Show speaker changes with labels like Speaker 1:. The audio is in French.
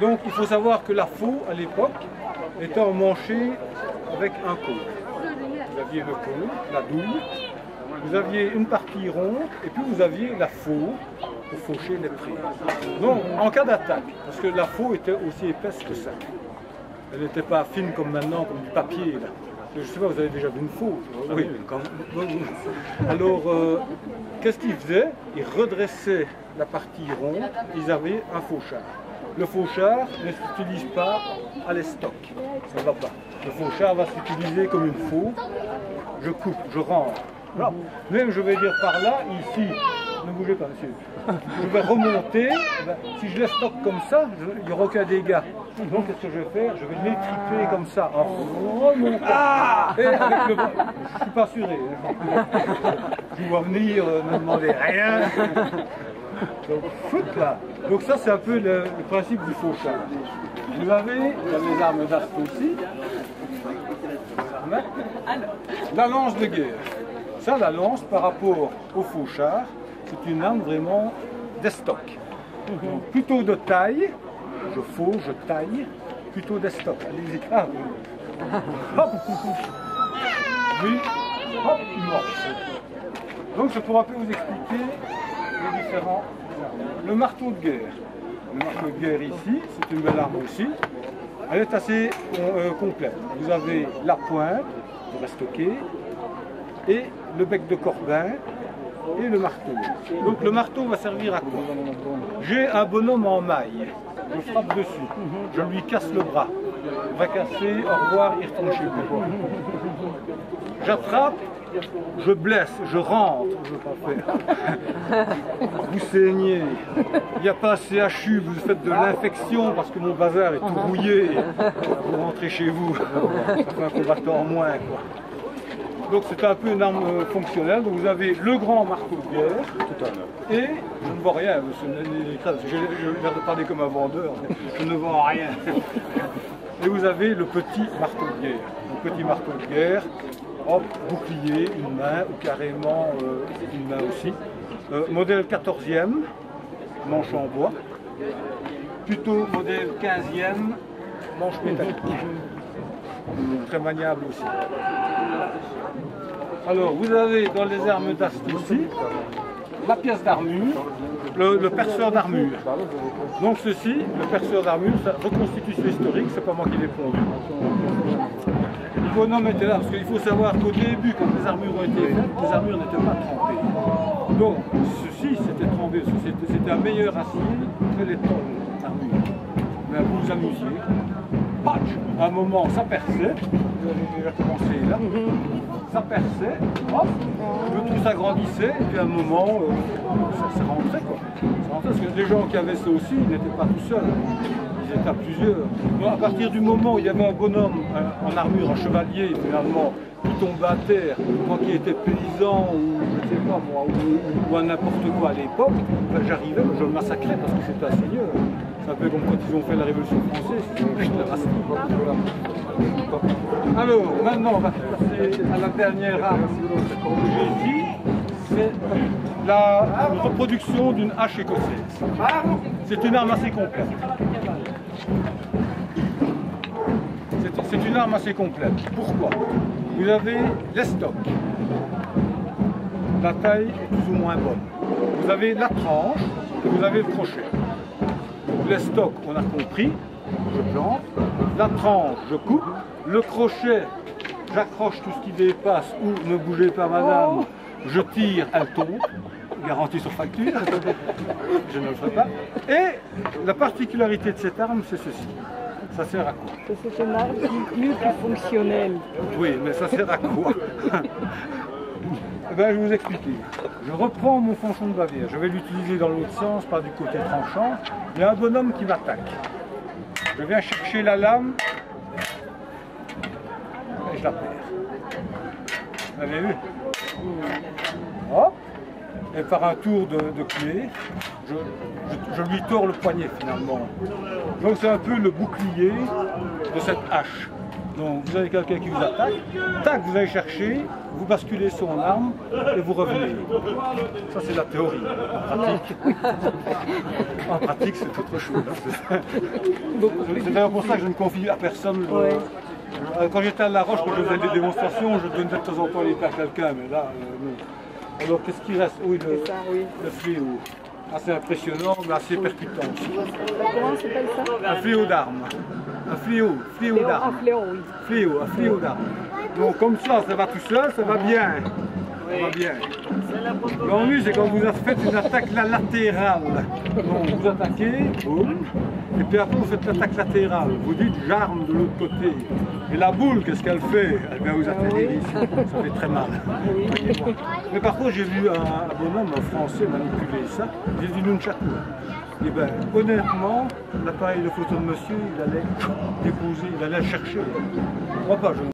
Speaker 1: Donc il faut savoir que la faux à l'époque était emmanchée avec un cône. Vous aviez le cône, la douille, vous aviez une partie ronde et puis vous aviez la faux pour faucher les prés. Donc en cas d'attaque, parce que la faux était aussi épaisse que ça, elle n'était pas fine comme maintenant, comme du papier là. Je ne sais pas, vous avez déjà vu une faux? Oui. Alors, qu'est-ce qu'ils faisaient? Ils redressaient la partie ronde, ils avaient un fauchard. Le fauchard ne s'utilise pas à l'estoc, ça ne va pas. Le fauchard va s'utiliser comme une faux. Je coupe, je rentre. Voilà. Même je vais dire par là, ici, ne bougez pas monsieur, je vais remonter, si je laisse stock comme ça, il n'y aura aucun dégât. Donc qu'est-ce que je vais faire? Je vais l'étriper comme ça, en remontant. Et avec le... Je ne suis pas assuré. Je vous vois venir, ne demandez rien. Donc foot là. Donc ça c'est un peu le principe du fauchard. Vous avez les armes d'assaut aussi. La lance de guerre. Ça, la lance par rapport au fauchard, c'est une arme vraiment d'estoc. Donc, plutôt de taille, je fauche, je taille, plutôt d'estoc. Allez-y. Ah, oui. Hop. Oui. Hop, il morce. Donc je pourrais un peu vous expliquer les différents armes. Le marteau de guerre. Le marteau de guerre ici, c'est une belle arme aussi. Elle est assez complète. Vous avez la pointe pour estoquer et le bec de corbin et le marteau. Donc le marteau va servir à quoi? J'ai un bonhomme en maille, je frappe dessus, je lui casse le bras, il va casser, au revoir, il retourne chez lui. J'attrape, je blesse, je rentre, je ne veux pas faire. Vous saignez, il n'y a pas assez CHU, vous faites de l'infection parce que mon bazar est tout rouillé, vous rentrez chez vous, ça fait un combattant en moins quoi. Donc c'est un peu une arme fonctionnelle. Donc vous avez le grand marteau de guerre et je ne vois rien, j'ai l'air de parler comme un vendeur, je ne vends rien. Et vous avez le petit marteau de guerre. Le petit marteau de guerre, hop, bouclier, une main ou carrément une main aussi. Modèle 14e, manche en bois. Plutôt modèle 15e, manche métallique. Très maniable aussi. Alors, vous avez dans les armes d'assaut aussi la pièce d'armure, le perceur d'armure. Donc ceci, le perceur d'armure, ça reconstitue l'historique, c'est pas moi qui l'ai pondu. Le bonhomme était là, parce qu'il faut savoir qu'au début, quand les armures ont été faites, les armures n'étaient pas trempées. Donc, ceci, c'était trempé, c'était un meilleur acier que les tonnes d'armure. Mais vous vous amusiez. Patch, à un moment, ça perçait, vous avez déjà commencé là, ça perçait, hop, le tout s'agrandissait, et puis à un moment, ça rentrait quoi. Ça rentrait, parce que les gens qui avaient ça aussi, ils n'étaient pas tout seuls, ils étaient à plusieurs. Donc, à partir du moment où il y avait un bonhomme en armure, un chevalier, finalement, qui tombait à terre, moi qui étais paysan, ou je ne sais pas moi, ou à n'importe quoi à l'époque, ben, j'arrivais, je le massacrais parce que c'était un seigneur. C'est un peu comme quand ils ont fait la Révolution française, ils ont le Bastille. Alors, maintenant, on va passer à la dernière arme que j'ai ici. C'est la reproduction d'une hache écossaise. C'est une arme assez complète. C'est une arme assez complète. Pourquoi? Vous avez l'estoc. La taille est plus ou moins bonne. Vous avez la tranche et vous avez le crochet. L'estoc, on a compris, je plante. La tranche, je coupe. Le crochet, j'accroche tout ce qui dépasse ou ne bougez pas madame, je tire, elle tombe. Garantie sur facture, je ne le ferai pas. Et la particularité de cette arme, c'est ceci. Ça sert à quoi?
Speaker 2: C'est une arme plus fonctionnelle.
Speaker 1: Oui, mais ça sert à quoi? Eh bien, je vais vous expliquer. Je reprends mon fanchon de Bavière. Je vais l'utiliser dans l'autre sens, pas du côté tranchant. Il y a un bonhomme qui m'attaque. Je viens chercher la lame et je la perds. Vous avez vu? Hop. Et par un tour de clé, je lui tords le poignet finalement. Donc c'est un peu le bouclier de cette hache. Donc vous avez quelqu'un qui vous attaque, tac, vous allez chercher, vous basculez son arme et vous revenez. Ça c'est la théorie. En pratique c'est autre chose. C'est d'ailleurs pour ça que je ne confie à personne. Quand j'étais à La Roche, quand je faisais des démonstrations, je donnais de temps en temps l'épée à quelqu'un, mais là, non. Alors qu'est-ce qui reste? Oui, le fléau. Assez impressionnant, mais assez percutant aussi.
Speaker 2: Comment s'appelle ça?
Speaker 1: Un fléau d'armes. Un fléau d'armes.
Speaker 2: Un fléau, oui.
Speaker 1: Un fléau d'armes. Donc comme ça va tout seul, ça va bien. Ça va bien. L'ennui, c'est quand vous faites une attaque latérale. Donc vous attaquez, boum, et puis après vous faites l'attaque latérale. Vous dites j'arme de l'autre côté. Et la boule, qu'est-ce qu'elle fait? Elle vient vous atterrir ici. Ça fait très mal. Mais par contre, j'ai vu un bonhomme, un Français, manipuler ça. J'ai dit nunchaku. Et bien, honnêtement, l'appareil de photo de monsieur, il allait déposer, il allait chercher. Moi pas,